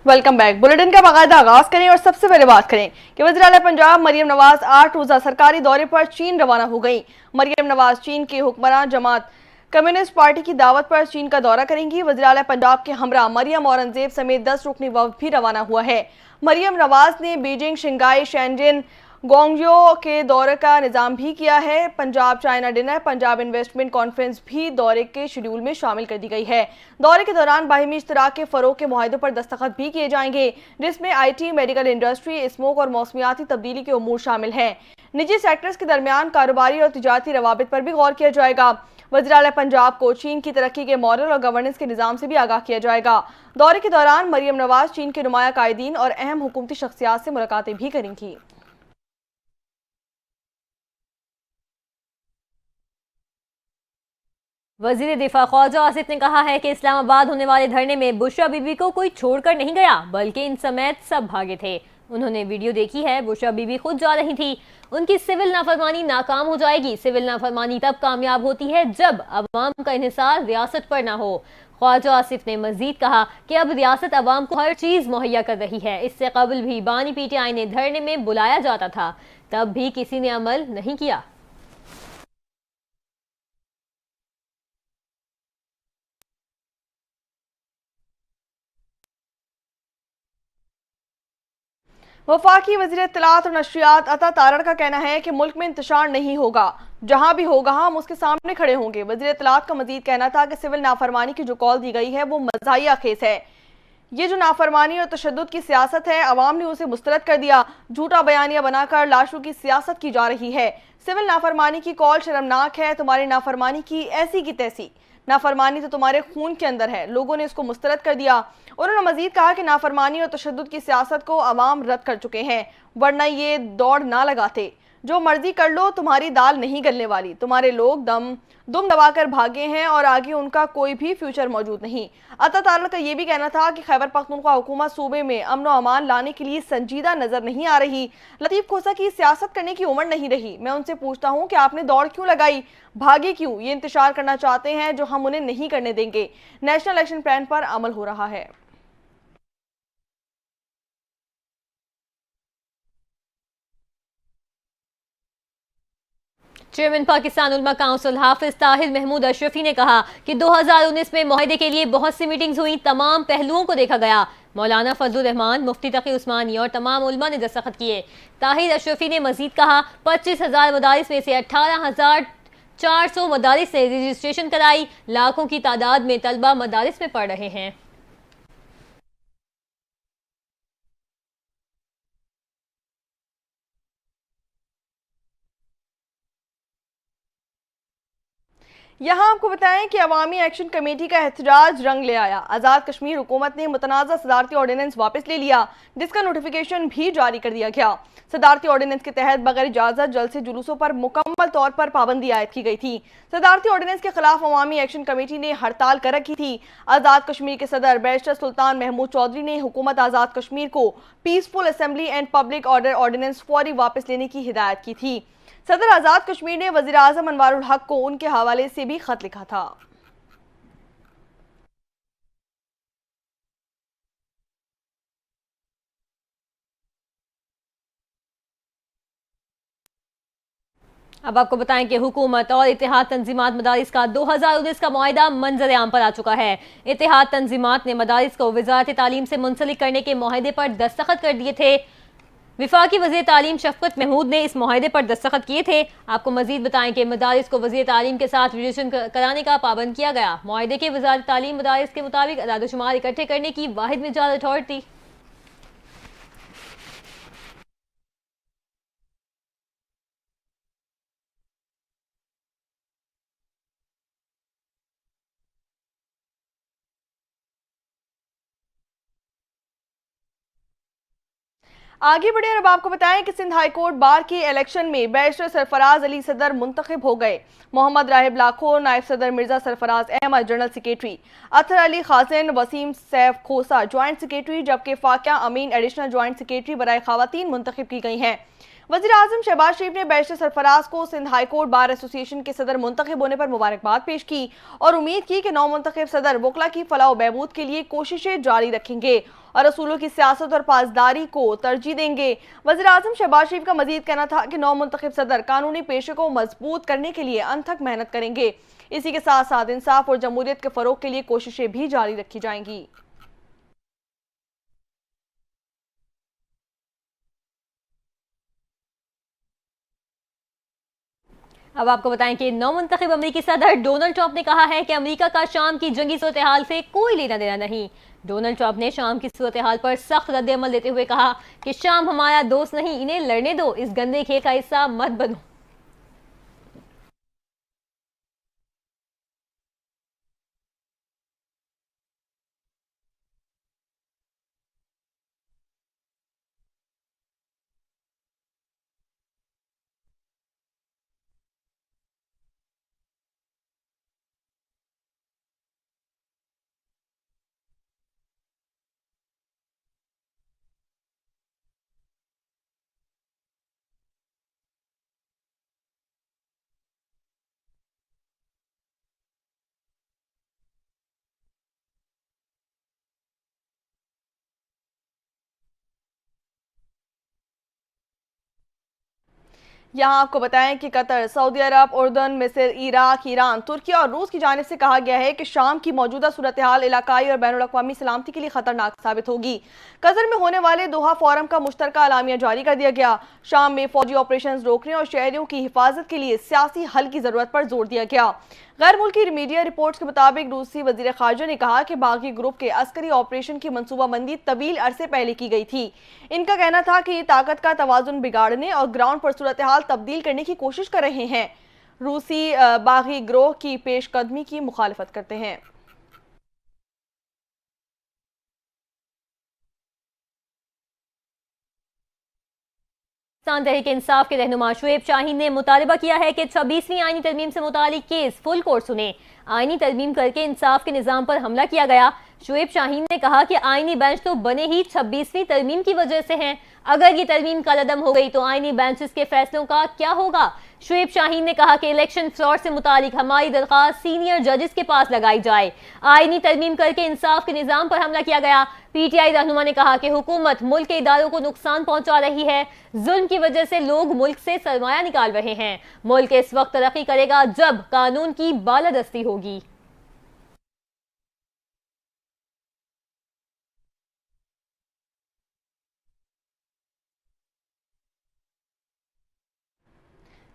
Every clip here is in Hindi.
Welcome back. बुलेटिन का बाकायदा आगाज करें और सबसे पहले बात करें कि वज़ीर आला पंजाब मरियम नवाज 8 रोजा सरकारी दौरे पर चीन रवाना हो गई। मरियम नवाज चीन के हुक्मरान जमात कम्युनिस्ट पार्टी की दावत पर चीन का दौरा करेंगी। वज़ीर आला पंजाब के हमरा मरियम औरंगजेब समेत 10 रुकनी वफ़द भी रवाना हुआ है। मरियम नवाज ने बीजिंग, शंघाई, शेंजन, गोंगजो के दौरे का निज़ाम भी किया है। Punjab China dinner, Punjab investment conference भी दौरे के शेड्यूल में शामिल कर दी गई है। दौरे के दौरान बाहिमी इश्तराक के फ़रोग़ के मुआहदे पर दस्तखत भी किए जाएंगे, जिसमें IT, मेडिकल इंडस्ट्री, स्मोक और मौसमियाती तब्दीली के उमूर शामिल हैं। निजी सेक्टर्स के दरमियान कारोबारी और तिजारती रवाबित पर भी गौर किया जाएगा। वज़ीर आला पंजाब को चीन की तरक्की के मॉडल और गवर्नेंस के निज़ाम से भी आगाह किया जाएगा। दौरे के दौरान मरियम नवाज चीन के नुमाया कायदीन और अहम हुकूमती शख्सियात से मुलाकातें भी करेंगी। वजीर दिफा ख्वाजा आसिफ ने कहा है कि इस्लामाबाद होने वाले धरने में बुशरा बीबी को कोई छोड़कर नहीं गया, बल्कि इन समेत सब भागे थे। उन्होंने वीडियो देखी है, बुशरा बीबी खुद जा रही थी। उनकी सिविल नाफरमानी नाकाम हो जाएगी। सिविल नाफरमानी तब कामयाब होती है जब अवाम का इन्हिसार रियासत पर ना हो। ख्वाजा आसिफ ने मजीद कहा कि अब रियासत अवाम को हर चीज मुहैया कर रही है। इससे कबल भी बानी PTI ने धरने में बुलाया जाता था, तब भी किसी ने अमल नहीं किया। वफाकी वज़ीर इत्तलात और नशरियात अता तारड़ का कहना है कि मुल्क में इंतशार नहीं होगा, जहां भी होगा हम उसके सामने खड़े होंगे। वज़ीर इत्तलात का मजीद कहना था कि सिविल नाफरमानी की जो कॉल दी गई है वो मज़ाहिया खेस है। ये जो नाफरमानी और तशद्दुद की सियासत है, अवाम ने उसे मुस्तरद कर दिया। झूठा बयानिया बनाकर लाशों की सियासत की जा रही है। सिविल नाफरमानी की कॉल शर्मनाक है। तुम्हारी नाफरमानी की ऐसी की तैसी नाफरमानी तो तुम्हारे खून के अंदर है। लोगों ने इसको मुस्तरद कर दिया। उन्होंने मजीद कहा कि नाफरमानी और तशद्दुद की सियासत को अवाम रद्द कर चुके हैं, वरना ये दौड़ ना लगाते। जो मर्जी कर लो, तुम्हारी दाल नहीं गलने वाली। तुम्हारे लोग दुम दबाकर भागे हैं और आगे उनका कोई भी फ्यूचर मौजूद नहीं। अता तारड़ का यह भी कहना था कि खैबर पख्तूनख्वा हुकूमत सूबे में अमन व अमान लाने के लिए संजीदा नजर नहीं आ रही। लतीफ खोसा की सियासत करने की उम्र नहीं रही। मैं उनसे पूछता हूँ कि आपने दौड़ क्यों लगाई, भागे क्यों? ये इंतशार करना चाहते हैं जो हम उन्हें नहीं करने देंगे। नेशनल इलेक्शन प्लान पर अमल हो रहा है। चेयरमैन पाकिस्तान उलमा काउंसिल हाफिज ताहिर महमूद अशरफी ने कहा कि 2019 में मुआहदे के लिए बहुत सी मीटिंग्स हुई, तमाम पहलुओं को देखा गया। मौलाना फजलुर रहमान, मुफ्ती तकी उस्मानी और तमाम उलमा ने दस्तखत किए। ताहिर अशरफी ने मजीद कहा 25,000 मदारिस में से 18,400 मदारिस ने रजिस्ट्रेशन कराई। लाखों की तादाद में तलबा मदारिस में पढ़ रहे हैं। यहाँ आपको बताएं कि अवामी एक्शन कमेटी का एहतजाज रंग ले आया। आज़ाद कश्मीर हुकूमत ने मुतनाज़ा सदारती ऑर्डिनेंस वापस ले लिया, जिसका नोटिफिकेशन भी जारी कर दिया गया। सदारती ऑर्डिनेंस के तहत बगैर इजाज़त जलसे जुलूसों पर मुकम्मल तौर पर पाबंदी आयद की गई थी। सदारती ऑर्डिनेंस के खिलाफ अवामी एक्शन कमेटी ने हड़ताल कर रखी थी। आज़ाद कश्मीर के सदर बैरिस्टर सुल्तान महमूद चौधरी ने हुकूमत आज़ाद कश्मीर को peaceful assembly and public order ordinance फौरी वापस लेने की हिदायत की थी। सदर आज़ाद कश्मीर ने वज़ीर आज़म अनवारुल हक को उनके हवाले से भी खत लिखा था। अब आपको बताएं कि हुकूमत और इत्तेहाद तंजीमात मदारिस का 2019 का मुआहिदा मंजर आम पर आ चुका है। इत्तेहाद तंजीमात ने मदारिस को वजारत तालीम से मुंसलिक करने के मुआहिदे पर दस्तखत कर दिए थे। विफाकी वज़ीर तालीम शफकत महमूद ने इस मुआहिदे पर दस्तखत किए थे। आपको मजीद बताएं कि मदारिस को वज़ीर तालीम के साथ रजिस्ट्रेशन कराने का पाबंद किया गया। मुआहिदे के वज़ारत तालीम मदारिस के मुताबिक अदाद-ओ-शुमार इकट्ठे करने की वाहिद मिजाज अथॉरिटी आगे बढ़े और अब आपको बताएं कि सिंध हाईकोर्ट बार के इलेक्शन में बैरिस्टर सरफराज अली सदर मुंतखब हो गए। मोहम्मद राहिब लाखो नायब सदर, मिर्जा सरफराज अहमद जनरल सेक्रेटरी, अतर अली खासिन, वसीम सैफ खोसा ज्वाइंट सेक्रेटरी, जबकि फाकिया अमीन एडिशनल ज्वाइंट सेक्रेटरी बराए खवातीन मुंतखब की गई हैं। वज़ीर आज़म शहबाज शरीफ ने बैरिस्टर सरफराज को Sindh high court bar association के सदर मुंतखब होने पर मुबारकबाद पेश की और उम्मीद की कि नौ मुंतखब सदर वकला की फलाह बहबूद के लिए कोशिशें जारी रखेंगे और असूलों की सियासत और पासदारी को तरजीह देंगे। वज़ीर आज़म शहबाज शरीफ का मजीद कहना था कि नौ मुंतखब सदर कानूनी पेशे को मजबूत करने के लिए अनथक मेहनत करेंगे। इसी के साथ साथ इंसाफ और जमहूरियत के फरोग के लिए कोशिशें भी जारी रखी जाएंगी। अब आपको बताएं कि नौ मुंतखब अमरीकी सदर डोनाल्ड ट्रंप ने कहा है कि अमेरिका का शाम की जंगी सूरत हाल से कोई लेना देना नहीं। डोनाल्ड ट्रंप ने शाम की सूरत हाल पर सख्त रद्द-ए-अमल देते हुए कहा कि शाम हमारा दोस्त नहीं, इन्हें लड़ने दो, इस गंदे खेल का हिस्सा मत बनो। यहाँ आपको बताएं कि कतर, सऊदी अरब, उर्दन, मिस्र, इराक, ईरान, तुर्की और रूस की जानिब से कहा गया है कि शाम की मौजूदा सूरत हाल इलाकाई और बैनुल अक़वामी सलामती के लिए खतरनाक साबित होगी। कतर में होने वाले दोहा फोरम का मुश्तरका अलामिया जारी कर दिया गया। शाम में फौजी ऑपरेशन रोकने और शहरियों की हिफाजत के लिए सियासी हल की जरूरत पर जोर दिया गया। गैर मुल्की मीडिया रिपोर्ट्स के मुताबिक रूसी वजीर खारजा ने कहा कि बागी ग्रुप के अस्करी ऑपरेशन की मनसूबाबंदी तवील अरसे पहले की गई थी। इनका कहना था कि ये ताकत का तवाजुन बिगाड़ने और ग्राउंड पर सूरत हाल तब्दील करने की कोशिश कर रहे हैं। रूसी बागी ग्रोह की पेशकदमी की मुखालफत करते हैं। पाकिस्तान तहरीक इंसाफ के रहनुमा शुएब शाहीन ने मुतालबा किया है कि 26वीं आईनी तरमीम से मुतालिक केस फुल कोर्ट सुने। आईनी तरमीम करके इंसाफ के निज़ाम पर हमला किया गया। शुएब शाहीन ने कहा कि आईनी बेंच तो बने ही 26वीं तरमीम की वजह से हैं। अगर ये तरमीम कलअदम हो गई तो आईनी बेंचेस के फैसलों का क्या होगा। शुएब शाहीन ने कहा कि इलेक्शन फ्रॉड से मुतालिक हमारी दरख्वास्त सीनियर जजेस के पास लगाई जाए। आईनी तरमीम करके इंसाफ के निज़ाम पर हमला किया गया। पीटीआई रहनुमा ने कहा कि हुकूमत मुल्क के इदारों को नुकसान पहुंचा रही है। जुल्म की वजह से लोग मुल्क से सरमाया निकाल रहे हैं। मुल्क इस वक्त तरक्की करेगा जब कानून की बालादस्ती होगी।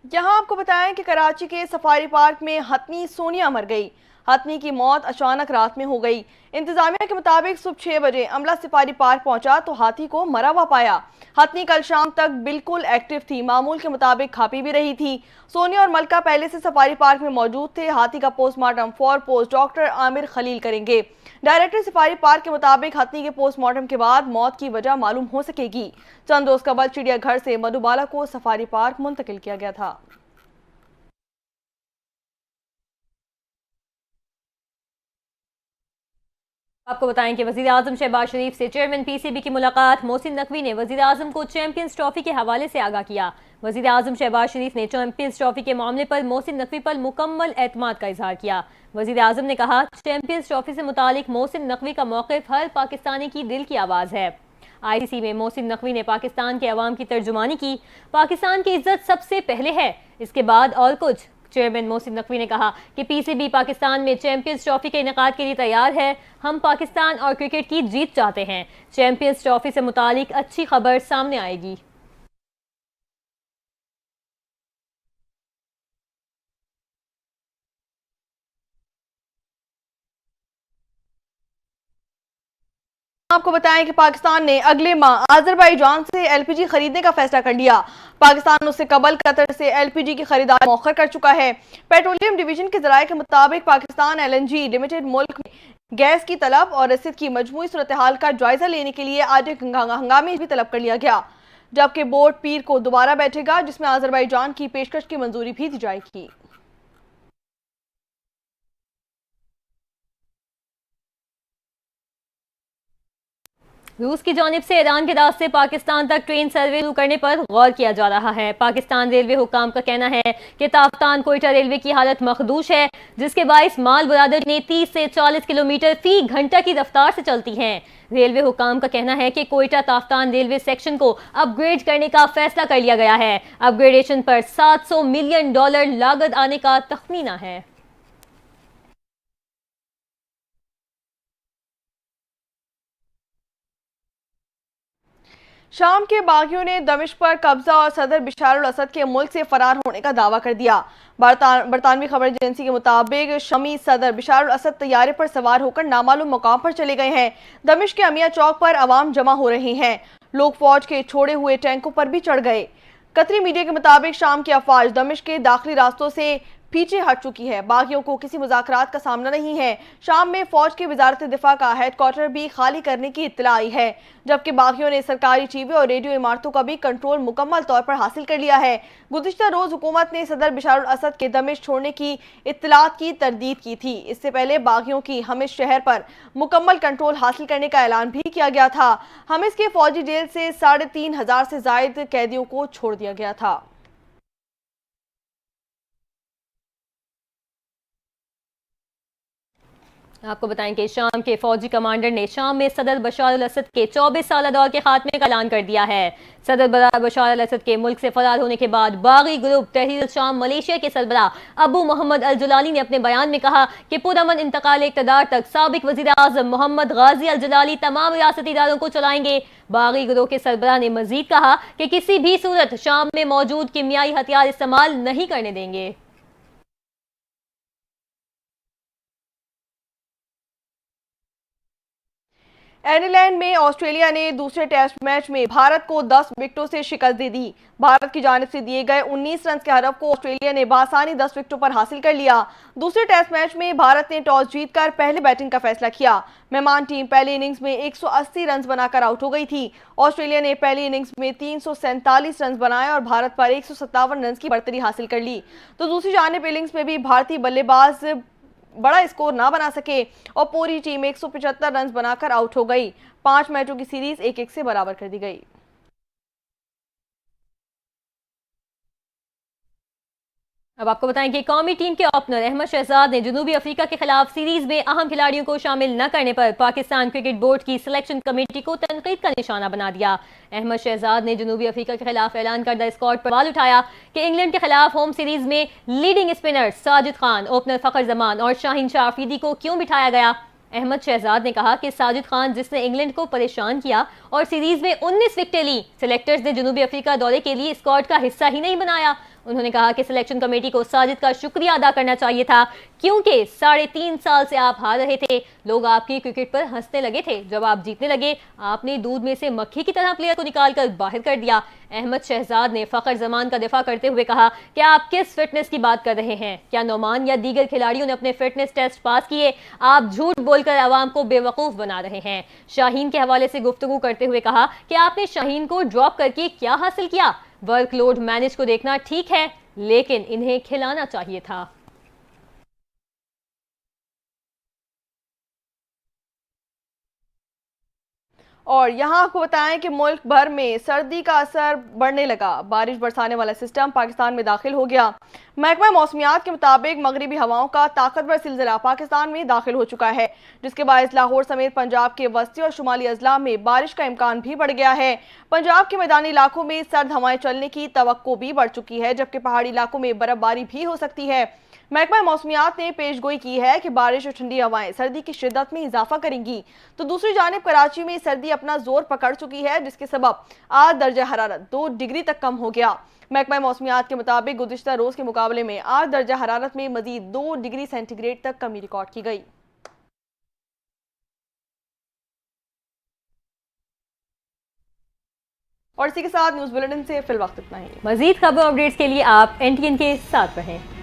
यहाँ आपको बताएं कि कराची के सफारी पार्क में हथनी सोनिया मर गई। हथनी की मौत अचानक रात में हो गई। इंतजामिया के मुताबिक सुबह 6 बजे अमला सफारी पार्क पहुंचा तो हाथी को मरा हुआ पाया। हथनी कल शाम तक बिल्कुल एक्टिव थी, मामूल के मुताबिक खा पी भी रही थी। सोनिया और मलका पहले से सफारी पार्क में मौजूद थे। हाथी का postmortem for post doctor Aamir Khalil करेंगे। डायरेक्टर सफारी पार्क के मुताबिक हथनी के पोस्टमार्टम के बाद मौत की वजह मालूम हो सकेगी। चंद रोज कबल चिड़ियाघर से मधुबाला को सफारी पार्क मुंतकिल किया गया था। आपको बताएं कि वज़ीर आज़म शहबाज शरीफ से चेयरमैन पीसीबी की मुलाकात। मोहसिन नकवी ने वज़ीर आज़म को चैंपियंस ट्रॉफी के हवाले से आगाह किया। वज़ीर आज़म शहबाज शरीफ ने चैंपियंस ट्रॉफी के मामले पर मोहसिन नकवी पर मुकम्मल एतमाद का इजहार किया। वज़ीर आज़म ने कहा, चैंपियंस ट्रॉफी से मुतालिक मोहसिन नकवी का मौक़िफ़ हर पाकिस्तानी की दिल की आवाज़ है। आईसीसी में मोहसिन नकवी ने पाकिस्तान के अवाम की तर्जुमानी की। पाकिस्तान की इज्जत सबसे पहले है, इसके बाद और कुछ। चेयरमैन मोहसिन नकवी ने कहा कि पीसीबी पाकिस्तान में चैंपियंस ट्रॉफी के इनेकाद के लिए तैयार है। हम पाकिस्तान और क्रिकेट की जीत चाहते हैं। चैंपियंस ट्रॉफी से मुतालिक अच्छी खबर सामने आएगी। आपको बताएं कि पाकिस्तान ने अगले माह अजरबैजान से एलपीजी खरीदने का फैसला कर लिया। पाकिस्तान उससे कबल कतर से एलपीजी की खरीदारी मौखर कर चुका है। पेट्रोलियम डिवीजन के जराये के मुताबिक पाकिस्तान एलएनजी लिमिटेड मुल्क में गैस की तलब और रसीद की मजमूई सूरत हाल का जायजा लेने के लिए आज एक हंगामी भी तलब कर लिया गया, जबकि बोर्ड पीर को दोबारा बैठेगा, जिसमें अजरबैजान की पेशकश की मंजूरी भी दी जाएगी। रूस की जानिब से ईरान के रास्ते पाकिस्तान तक ट्रेन सर्विस शुरू करने पर गौर किया जा रहा है। पाकिस्तान रेलवे हुकाम का कहना है कि ताफ्तान कोयटा रेलवे की हालत मखदूश है, जिसके बाइस माल बरादर ने 30 से 40 किलोमीटर फी घंटा की रफ्तार से चलती हैं। रेलवे हुकाम का कहना है कि कोयटा ताफ्तान रेलवे सेक्शन को अपग्रेड करने का फैसला कर लिया गया है। अपग्रेडेशन पर $700 मिलियन लागत आने का तखमीना है। शाम के बागियों ने दमिश्क पर कब्जा और सदर बशार अल असद के मुल्क से फरार होने का दावा कर दिया। बरतानवी खबर एजेंसी के मुताबिक शमी सदर बशार अल असद तैयारे पर सवार होकर नामालूम मुकाम पर चले गए हैं। दमिश्क के अमिया चौक पर अवाम जमा हो रहे हैं। लोग फौज के छोड़े हुए टैंकों पर भी चढ़ गए। कतरी मीडिया के मुताबिक शाम की अफवाज दमिश्क के दाखिली रास्तों से पीछे हट चुकी है। बागियों को किसी मुज़ाकरात का सामना नहीं है। शाम में फौज की वजारत दिफा का हेडक्वार्टर भी खाली करने की इत्तला आई है, जबकि बागियों ने सरकारी टीवी और रेडियो इमारतों का भी कंट्रोल मुकम्मल तौर पर हासिल कर लिया है। गुज़िश्ता रोज हुकूमत ने सदर बशार अल असद के दमिश्क छोड़ने की इत्तलात की तरदीद की थी। इससे पहले बागियों की हमिस शहर पर मुकम्मल कंट्रोल हासिल करने का ऐलान भी किया गया था। हमिस के फौजी जेल से 3500 से जायद कैदियों को छोड़ दिया गया था। आपको बताएं कि शाम के फौजी कमांडर ने शाम में सदर बशार अल असद के 24 साल दौर के खात्मे का ऐलान कर दिया है। सदर बशार अल असद के मुल्क से फरार होने के बाद बागी ग्रुप तहरीर शाम मलेशिया के सरबराह अबू मोहम्मद अल जलाली ने अपने बयान में कहा कि पुरअमन इंतकाल इक़्तिदार तक साबिक वज़ीर आज़म मोहम्मद गाजी अल जलाली तमाम रियासती इदारों को चलाएंगे। बागी ग्रोह के सरबराह ने मजीद कहा कि किसी भी सूरत शाम में मौजूद कीमियाई हथियार इस्तेमाल नहीं करने देंगे। एडिलेड में ऑस्ट्रेलिया ने दूसरे टेस्ट मैच में भारत को 10 विकेटों से शिकस्त दे दी। भारत की जानिब से दिए गए 19 रन के हरफ को ऑस्ट्रेलिया ने बासानी 10 विकेटों पर हासिल कर लिया। दूसरे टेस्ट मैच में भारत ने टॉस जीतकर पहले बैटिंग का फैसला किया। मेहमान टीम पहली इनिंग्स में 180 रन बनाकर आउट हो गई थी। ऑस्ट्रेलिया ने पहली इनिंग्स में 347 रन बनाए और भारत पर 157 रन की बढ़तरी हासिल कर ली। तो दूसरी जानिब इनिंग्स में भी भारतीय बल्लेबाज बड़ा स्कोर ना बना सके और पूरी टीम 175 रन बनाकर आउट हो गई। 5 मैचों की सीरीज 1-1 से बराबर कर दी गई। अब आपको बताएं कि कौमी टीम के ओपनर अहमद शहजाद ने जनूबी अफ्रीका के खिलाफ सीरीज में अहम खिलाड़ियों को शामिल न करने पर पाकिस्तान क्रिकेट बोर्ड की सिलेक्शन कमेटी को तनकीद का निशाना बना दिया। अहमद शहजाद ने जनूबी अफ्रीका के खिलाफ ऐलान करदा स्क्वाड पर सवाल उठाया कि इंग्लैंड के खिलाफ होम सीरीज में leading spinner Sajid Khan, opener Fakhar Zaman और शाहीन शाह अफरीदी को क्यों बिठाया गया। अहमद शहजाद ने कहा कि साजिद खान जिसने इंग्लैंड को परेशान किया और सीरीज में 19 विकेटें ली, सिलेक्टर्स ने जनूबी अफ्रीका दौरे के लिए स्क्वाड का हिस्सा ही नहीं बनाया। उन्होंने कहा कि सिलेक्शन कमेटी को साजिद का शुक्रिया अदा करना चाहिए था, क्योंकि 3.5 साल से आप हार रहे थे। लोग आपकी क्रिकेट पर हंसने लगे थे। जब आप जीतने लगे, आपने दूध में से मक्खी की तरह प्लेयर को निकालकर बाहर कर दिया। अहमद शहजाद ने फखर जमान का दिफा करते हुए कहा कि आप किस फिटनेस की बात कर रहे हैं? क्या नोमान या दीगर खिलाड़ियों ने अपने फिटनेस टेस्ट पास किए? आप झूठ बोलकर आवाम को बेवकूफ बना रहे हैं। शाहीन के हवाले से गुफ्तगू करते हुए कहा कि आपने शाहीन को ड्रॉप करके क्या हासिल किया? वर्कलोड मैनेज को देखना ठीक है, लेकिन इन्हें खिलाना चाहिए था। और यहाँ आपको बताएं कि मुल्क भर में सर्दी का असर बढ़ने लगा। बारिश बरसाने वाला सिस्टम पाकिस्तान में दाखिल हो गया। महकमा मौसमियात के मुताबिक मगरिबी हवाओं का ताकतवर सिलसिला पाकिस्तान में दाखिल हो चुका है, जिसके बायस लाहौर समेत पंजाब के वस्ती और शुमाली अजला में बारिश का इम्कान भी बढ़ गया है। पंजाब के मैदानी इलाकों में सर्द हवाएं चलने की तवक्को भी बढ़ चुकी है, जबकि पहाड़ी इलाकों में बर्फबारी भी हो सकती है। महकमा मौसमियात ने पेशगोई की है कि बारिश और ठंडी हवाएं सर्दी की शिद्दत में इजाफा करेंगी। तो दूसरी जानिब कराची में सर्दी अपना जोर पकड़ चुकी है, जिसके सबब आज दर्जा हरारत 2 डिग्री तक कम हो गया। महकमा मौसमियात के मुताबिक गुज़िश्ता रोज के मुकाबले में आज दर्जा हरारत में मजीद 2 डिग्री सेंटीग्रेड तक कमी रिकॉर्ड की गई। और इसी के साथ न्यूज बुलेटिन से फिल वक्त इतना ही। मजीद खबर अपडेट्स के लिए आप NTN के साथ रहें।